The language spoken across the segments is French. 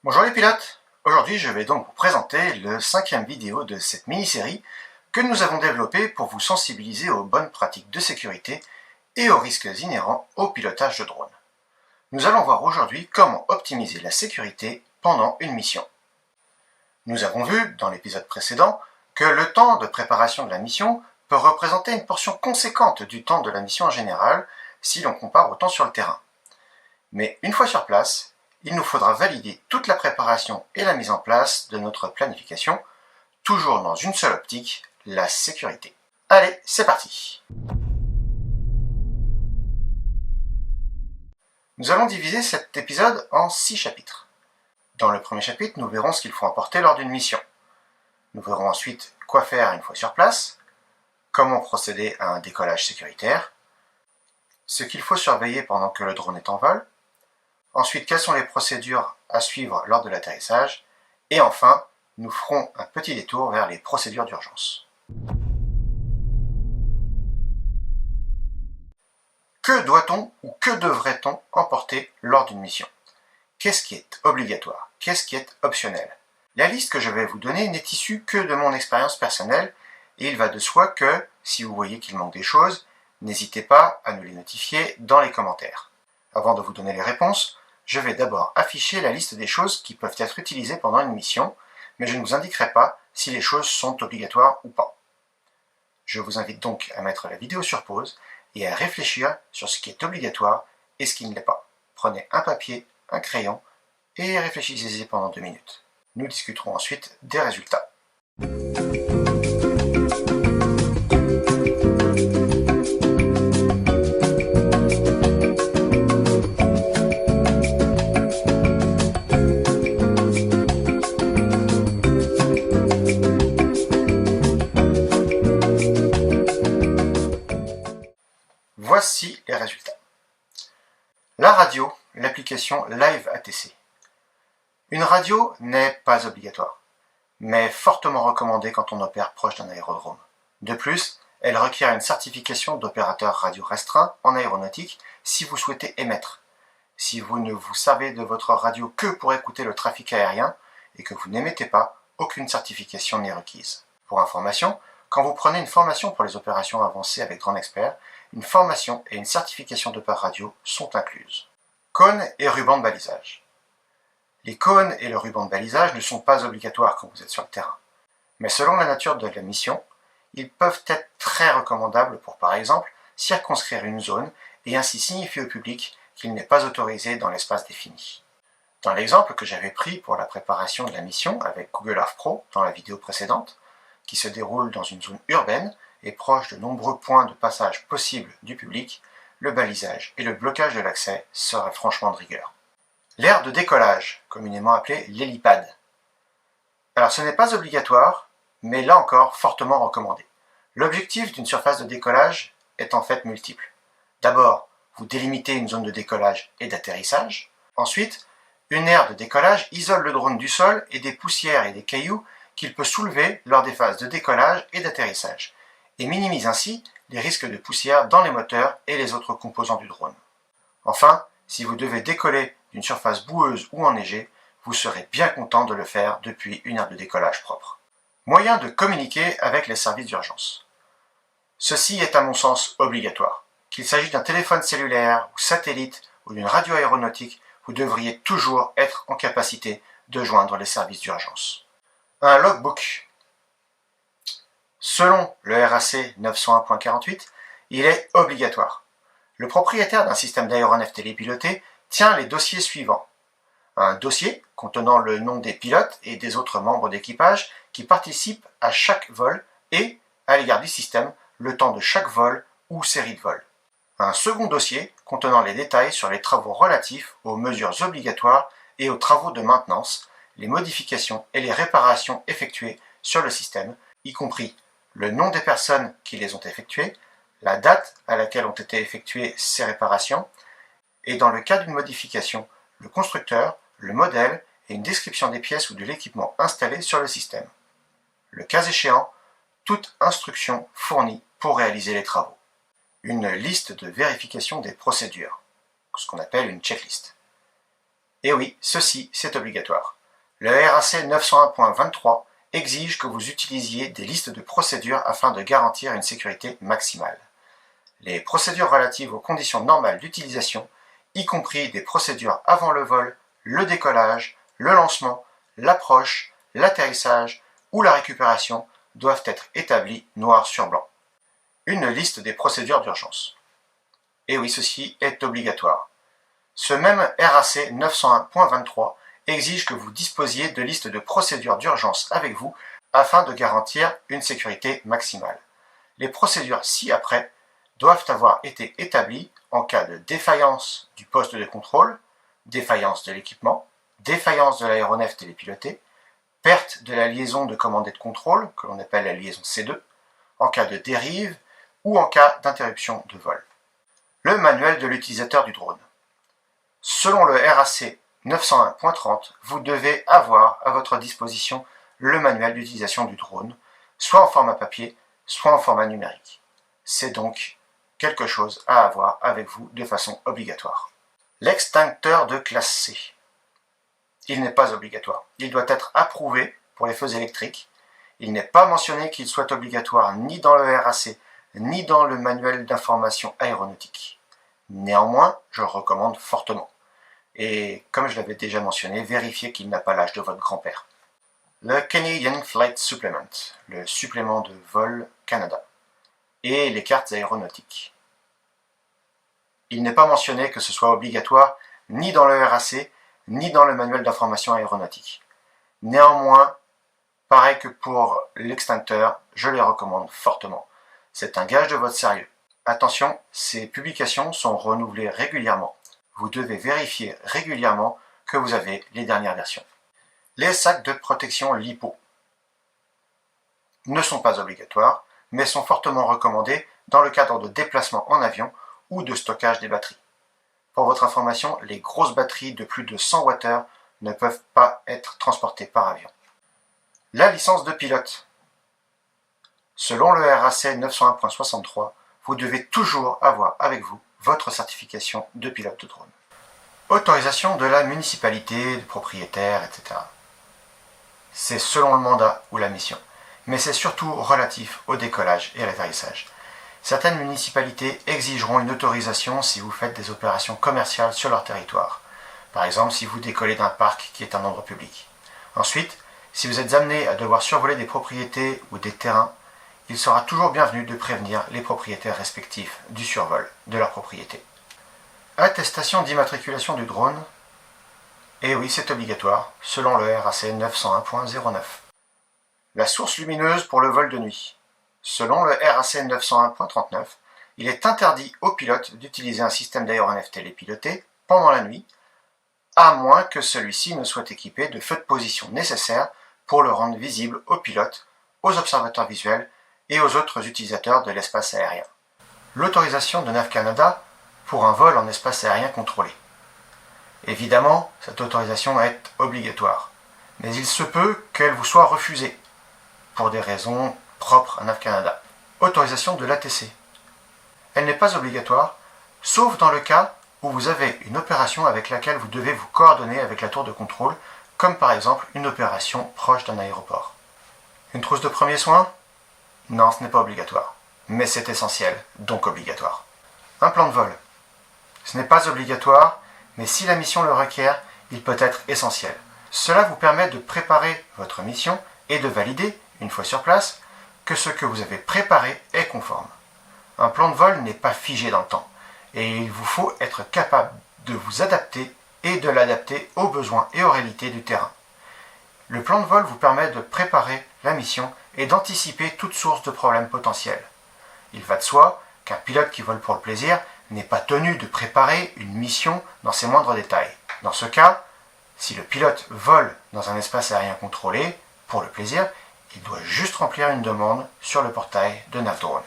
Bonjour les pilotes, aujourd'hui je vais donc vous présenter le 5e vidéo de cette mini-série que nous avons développée pour vous sensibiliser aux bonnes pratiques de sécurité et aux risques inhérents au pilotage de drone. Nous allons voir aujourd'hui comment optimiser la sécurité pendant une mission. Nous avons vu dans l'épisode précédent que le temps de préparation de la mission peut représenter une portion conséquente du temps de la mission en général si l'on compare au temps sur le terrain. Mais une fois sur place, il nous faudra valider toute la préparation et la mise en place de notre planification, toujours dans une seule optique, la sécurité. Allez, c'est parti! Nous allons diviser cet épisode en 6 chapitres. Dans le premier chapitre, nous verrons ce qu'il faut emporter lors d'une mission. Nous verrons ensuite quoi faire une fois sur place, comment procéder à un décollage sécuritaire, ce qu'il faut surveiller pendant que le drone est en vol, ensuite quelles sont les procédures à suivre lors de l'atterrissage, et enfin, nous ferons un petit détour vers les procédures d'urgence. Que doit-on ou que devrait-on emporter lors d'une mission? Qu'est-ce qui est obligatoire? Qu'est-ce qui est optionnel? La liste que je vais vous donner n'est issue que de mon expérience personnelle, et il va de soi que, si vous voyez qu'il manque des choses, n'hésitez pas à nous les notifier dans les commentaires. Avant de vous donner les réponses, je vais d'abord afficher la liste des choses qui peuvent être utilisées pendant une mission, mais je ne vous indiquerai pas si les choses sont obligatoires ou pas. Je vous invite donc à mettre la vidéo sur pause et à réfléchir sur ce qui est obligatoire et ce qui ne l'est pas. Prenez un papier, un crayon et réfléchissez-y pendant 2 minutes. Nous discuterons ensuite des résultats. Voici les résultats. La radio, l'application Live ATC. Une radio n'est pas obligatoire, mais fortement recommandée quand on opère proche d'un aérodrome. De plus, elle requiert une certification d'opérateur radio restreint en aéronautique si vous souhaitez émettre. Si vous ne vous servez de votre radio que pour écouter le trafic aérien et que vous n'émettez pas, aucune certification n'est requise. Pour information, quand vous prenez une formation pour les opérations avancées avec Drone Expert, une formation et une certification d'opérateur radio sont incluses. Cônes et rubans de balisage. Les cônes et le ruban de balisage ne sont pas obligatoires quand vous êtes sur le terrain. Mais selon la nature de la mission, ils peuvent être très recommandables pour, par exemple, circonscrire une zone et ainsi signifier au public qu'il n'est pas autorisé dans l'espace défini. Dans l'exemple que j'avais pris pour la préparation de la mission avec Google Earth Pro dans la vidéo précédente, qui se déroule dans une zone urbaine et proche de nombreux points de passage possibles du public, le balisage et le blocage de l'accès seraient franchement de rigueur. L'aire de décollage, communément appelé l'hélipad. Alors ce n'est pas obligatoire, mais là encore fortement recommandé. L'objectif d'une surface de décollage est en fait multiple. D'abord, vous délimitez une zone de décollage et d'atterrissage. Ensuite, une aire de décollage isole le drone du sol et des poussières et des cailloux qu'il peut soulever lors des phases de décollage et d'atterrissage, et minimise ainsi les risques de poussière dans les moteurs et les autres composants du drone. Enfin, si vous devez décoller d'une surface boueuse ou enneigée, vous serez bien content de le faire depuis une aire de décollage propre. Moyen de communiquer avec les services d'urgence. Ceci est à mon sens obligatoire. Qu'il s'agisse d'un téléphone cellulaire ou satellite ou d'une radio aéronautique, vous devriez toujours être en capacité de joindre les services d'urgence. Un logbook. Selon le RAC 901.48, il est obligatoire. Le propriétaire d'un système d'aéronef télépiloté tient les dossiers suivants. Un dossier contenant le nom des pilotes et des autres membres d'équipage qui participent à chaque vol et, à l'égard du système, le temps de chaque vol ou série de vols. Un second dossier contenant les détails sur les travaux relatifs aux mesures obligatoires et aux travaux de maintenance, les modifications et les réparations effectuées sur le système, y compris le nom des personnes qui les ont effectuées, la date à laquelle ont été effectuées ces réparations, et dans le cas d'une modification, le constructeur, le modèle et une description des pièces ou de l'équipement installé sur le système. Le cas échéant, toute instruction fournie pour réaliser les travaux. Une liste de vérification des procédures, ce qu'on appelle une checklist. Et oui, ceci, c'est obligatoire. Le RAC 901.23 exige que vous utilisiez des listes de procédures afin de garantir une sécurité maximale. Les procédures relatives aux conditions normales d'utilisation, y compris des procédures avant le vol, le décollage, le lancement, l'approche, l'atterrissage ou la récupération, doivent être établies noir sur blanc. Une liste des procédures d'urgence. Et oui, ceci est obligatoire. Ce même RAC 901.23 exige que vous disposiez de listes de procédures d'urgence avec vous afin de garantir une sécurité maximale. Les procédures ci-après doivent avoir été établies en cas de défaillance du poste de contrôle, défaillance de l'équipement, défaillance de l'aéronef télépiloté, perte de la liaison de commande et de contrôle, que l'on appelle la liaison C2, en cas de dérive ou en cas d'interruption de vol. Le manuel de l'utilisateur du drone. Selon le RAC 901.30, vous devez avoir à votre disposition le manuel d'utilisation du drone, soit en format papier, soit en format numérique. C'est donc quelque chose à avoir avec vous de façon obligatoire. L'extincteur de classe C. Il n'est pas obligatoire. Il doit être approuvé pour les feux électriques. Il n'est pas mentionné qu'il soit obligatoire ni dans le RAC, ni dans le manuel d'information aéronautique. Néanmoins, je le recommande fortement. Et comme je l'avais déjà mentionné, vérifiez qu'il n'a pas l'âge de votre grand-père. Le Canadian Flight Supplement, le supplément de vol Canada, et les cartes aéronautiques. Il n'est pas mentionné que ce soit obligatoire ni dans le RAC, ni dans le manuel d'information aéronautique. Néanmoins, pareil que pour l'extincteur, je les recommande fortement. C'est un gage de votre sérieux. Attention, ces publications sont renouvelées régulièrement. Vous devez vérifier régulièrement que vous avez les dernières versions. Les sacs de protection LiPo ne sont pas obligatoires, mais sont fortement recommandés dans le cadre de déplacements en avion ou de stockage des batteries. Pour votre information, les grosses batteries de plus de 100 Wh ne peuvent pas être transportées par avion. La licence de pilote. Selon le RAC 901.63, vous devez toujours avoir avec vous votre certification de pilote de drone. Autorisation de la municipalité, du propriétaire, etc. C'est selon le mandat ou la mission, mais c'est surtout relatif au décollage et à l'atterrissage. Certaines municipalités exigeront une autorisation si vous faites des opérations commerciales sur leur territoire, par exemple si vous décollez d'un parc qui est un endroit public. Ensuite, si vous êtes amené à devoir survoler des propriétés ou des terrains, il sera toujours bienvenu de prévenir les propriétaires respectifs du survol de leur propriété. Attestation d'immatriculation du drone. Et oui, c'est obligatoire, selon le RAC 901.09. La source lumineuse pour le vol de nuit. Selon le RAC 901.39, il est interdit aux pilotes d'utiliser un système d'aéronef télépiloté pendant la nuit, à moins que celui-ci ne soit équipé de feux de position nécessaires pour le rendre visible aux pilotes, aux observateurs visuels et aux autres utilisateurs de l'espace aérien. L'autorisation de NAV Canada pour un vol en espace aérien contrôlé. Évidemment, cette autorisation est obligatoire, mais il se peut qu'elle vous soit refusée, pour des raisons propres à NAV Canada. Autorisation de l'ATC. Elle n'est pas obligatoire, sauf dans le cas où vous avez une opération avec laquelle vous devez vous coordonner avec la tour de contrôle, comme par exemple une opération proche d'un aéroport. Une trousse de premiers soins? Non, ce n'est pas obligatoire, mais c'est essentiel, donc obligatoire. Un plan de vol. Ce n'est pas obligatoire, mais si la mission le requiert, il peut être essentiel. Cela vous permet de préparer votre mission et de valider, une fois sur place, que ce que vous avez préparé est conforme. Un plan de vol n'est pas figé dans le temps, et il vous faut être capable de vous adapter et de l'adapter aux besoins et aux réalités du terrain. Le plan de vol vous permet de préparer la mission et d'anticiper toute source de problèmes potentiels. Il va de soi qu'un pilote qui vole pour le plaisir n'est pas tenu de préparer une mission dans ses moindres détails. Dans ce cas, si le pilote vole dans un espace aérien contrôlé, pour le plaisir, il doit juste remplir une demande sur le portail de Navdrone.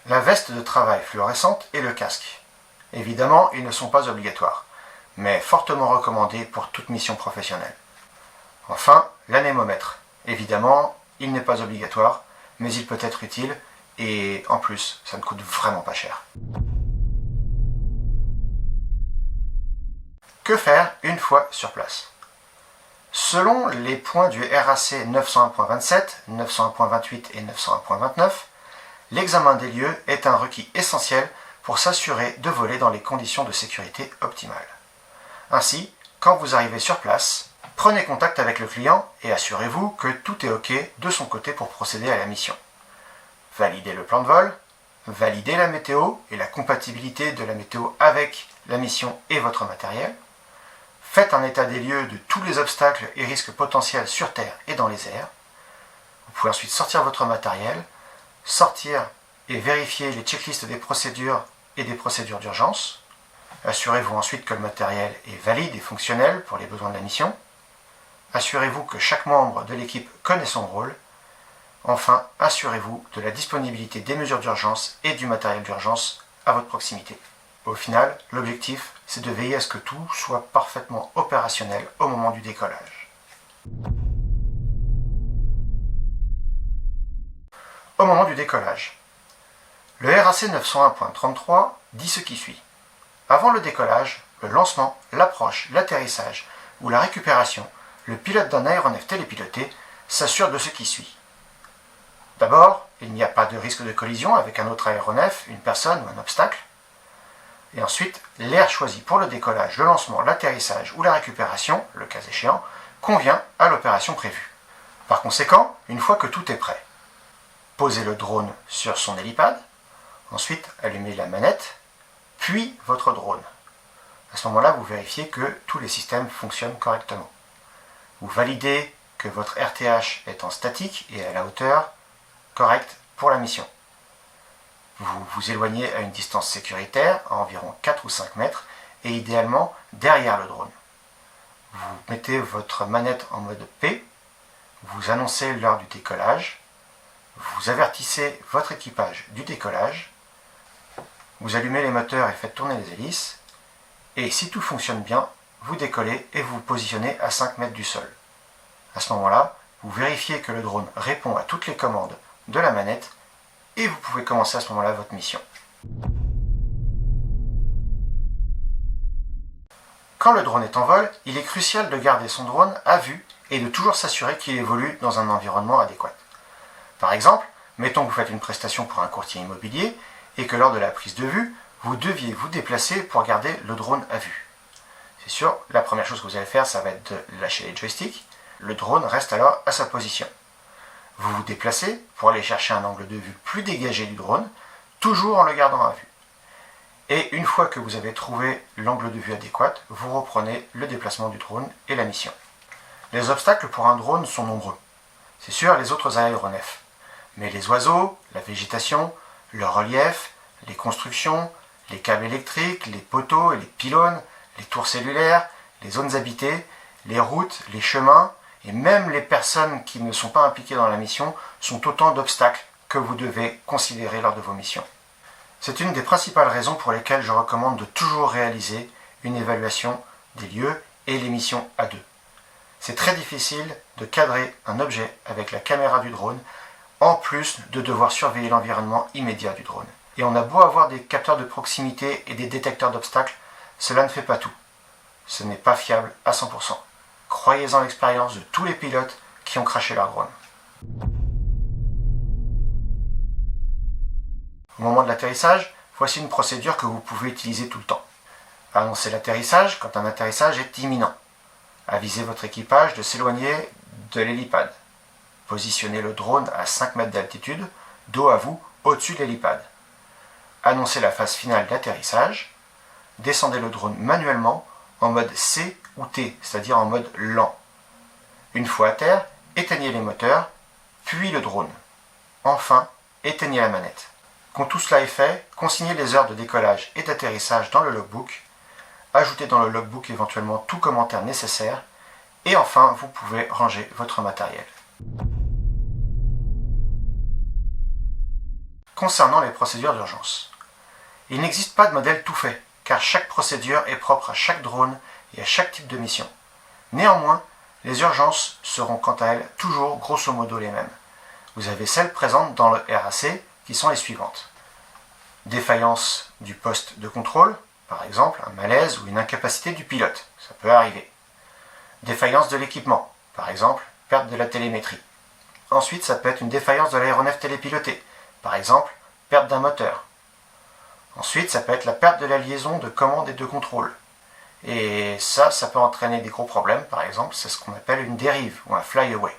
La veste de travail fluorescente et le casque. Évidemment, ils ne sont pas obligatoires, mais fortement recommandés pour toute mission professionnelle. Enfin, l'anémomètre. Évidemment, il n'est pas obligatoire, mais il peut être utile, et en plus, ça ne coûte vraiment pas cher. Que faire une fois sur place? Selon les points du RAC 901.27, 901.28 et 901.29, l'examen des lieux est un requis essentiel pour s'assurer de voler dans les conditions de sécurité optimales. Ainsi, quand vous arrivez sur place, prenez contact avec le client et assurez-vous que tout est OK de son côté pour procéder à la mission. Validez le plan de vol, validez la météo et la compatibilité de la météo avec la mission et votre matériel. Faites un état des lieux de tous les obstacles et risques potentiels sur terre et dans les airs. Vous pouvez ensuite sortir votre matériel, sortir et vérifier les checklists des procédures et des procédures d'urgence. Assurez-vous ensuite que le matériel est valide et fonctionnel pour les besoins de la mission. Assurez-vous que chaque membre de l'équipe connaît son rôle. Enfin, assurez-vous de la disponibilité des mesures d'urgence et du matériel d'urgence à votre proximité. Au final, l'objectif, c'est de veiller à ce que tout soit parfaitement opérationnel au moment du décollage. Au moment du décollage, le RAC 901.33 dit ce qui suit. Avant le décollage, le lancement, l'approche, l'atterrissage ou la récupération, le pilote d'un aéronef télépiloté s'assure de ce qui suit. D'abord, il n'y a pas de risque de collision avec un autre aéronef, une personne ou un obstacle. Et ensuite, l'air choisi pour le décollage, le lancement, l'atterrissage ou la récupération, le cas échéant, convient à l'opération prévue. Par conséquent, une fois que tout est prêt, posez le drone sur son hélipad, ensuite allumez la manette, puis votre drone. À ce moment-là, vous vérifiez que tous les systèmes fonctionnent correctement. Vous validez que votre RTH est en statique et à la hauteur correcte pour la mission. Vous vous éloignez à une distance sécuritaire, à environ 4 ou 5 mètres, et idéalement derrière le drone. Vous mettez votre manette en mode P, vous annoncez l'heure du décollage, vous avertissez votre équipage du décollage, vous allumez les moteurs et faites tourner les hélices, et si tout fonctionne bien, vous décollez et vous vous positionnez à 5 mètres du sol. À ce moment-là, vous vérifiez que le drone répond à toutes les commandes de la manette, et vous pouvez commencer à ce moment-là votre mission. Quand le drone est en vol, il est crucial de garder son drone à vue et de toujours s'assurer qu'il évolue dans un environnement adéquat. Par exemple, mettons que vous faites une prestation pour un courtier immobilier et que lors de la prise de vue, vous deviez vous déplacer pour garder le drone à vue. C'est sûr, la première chose que vous allez faire, ça va être de lâcher les joysticks. Le drone reste alors à sa position. Vous vous déplacez pour aller chercher un angle de vue plus dégagé du drone, toujours en le gardant à vue. Et une fois que vous avez trouvé l'angle de vue adéquat, vous reprenez le déplacement du drone et la mission. Les obstacles pour un drone sont nombreux. C'est sûr, les autres aéronefs. Mais les oiseaux, la végétation, le relief, les constructions, les câbles électriques, les poteaux et les pylônes, les tours cellulaires, les zones habitées, les routes, les chemins, et même les personnes qui ne sont pas impliquées dans la mission sont autant d'obstacles que vous devez considérer lors de vos missions. C'est une des principales raisons pour lesquelles je recommande de toujours réaliser une évaluation des lieux et les missions à deux. C'est très difficile de cadrer un objet avec la caméra du drone, en plus de devoir surveiller l'environnement immédiat du drone. Et on a beau avoir des capteurs de proximité et des détecteurs d'obstacles, cela ne fait pas tout. Ce n'est pas fiable à 100%. Croyez en l'expérience de tous les pilotes qui ont crashé leur drone. Au moment de l'atterrissage, voici une procédure que vous pouvez utiliser tout le temps. Annoncez l'atterrissage quand un atterrissage est imminent. Avisez votre équipage de s'éloigner de l'hélipad. Positionnez le drone à 5 mètres d'altitude, dos à vous, au-dessus de l'hélipad. Annoncez la phase finale d'atterrissage. Descendez le drone manuellement en mode C ou T, c'est-à-dire en mode lent. Une fois à terre, éteignez les moteurs, puis le drone. Enfin, éteignez la manette. Quand tout cela est fait, consignez les heures de décollage et d'atterrissage dans le logbook, ajoutez dans le logbook éventuellement tout commentaire nécessaire, et enfin, vous pouvez ranger votre matériel. Concernant les procédures d'urgence, il n'existe pas de modèle tout fait, car chaque procédure est propre à chaque drone et à chaque type de mission. Néanmoins, les urgences seront quant à elles toujours grosso modo les mêmes. Vous avez celles présentes dans le RAC qui sont les suivantes. Défaillance du poste de contrôle, Par exemple, un malaise ou une incapacité du pilote, ça peut arriver. Défaillance de l'équipement, par exemple, perte de la télémétrie. Ensuite, ça peut être une défaillance de l'aéronef télépilotée, par exemple, perte d'un moteur. Ensuite, ça peut être la perte de la liaison de commande et de contrôle. Et ça peut entraîner des gros problèmes, par exemple, c'est ce qu'on appelle une dérive ou un fly-away.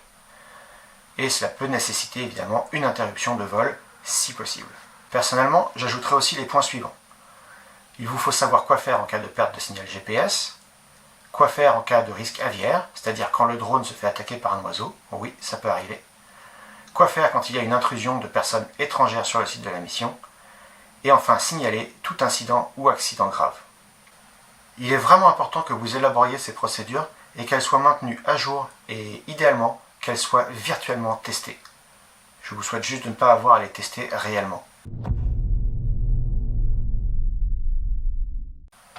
Et cela peut nécessiter évidemment une interruption de vol, si possible. Personnellement, j'ajouterai aussi les points suivants. Il vous faut savoir quoi faire en cas de perte de signal GPS, quoi faire en cas de risque aviaire, c'est-à-dire quand le drone se fait attaquer par un oiseau, oui, ça peut arriver, quoi faire quand il y a une intrusion de personnes étrangères sur le site de la mission, et enfin signaler tout incident ou accident grave. Il est vraiment important que vous élaboriez ces procédures et qu'elles soient maintenues à jour et idéalement qu'elles soient virtuellement testées. Je vous souhaite juste de ne pas avoir à les tester réellement.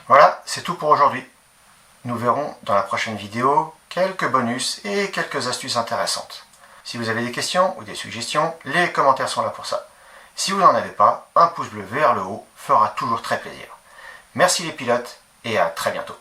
Voilà, c'est tout pour aujourd'hui. Nous verrons dans la prochaine vidéo quelques bonus et quelques astuces intéressantes. Si vous avez des questions ou des suggestions, les commentaires sont là pour ça. Si vous n'en avez pas, un pouce bleu vers le haut fera toujours très plaisir. Merci les pilotes et à très bientôt.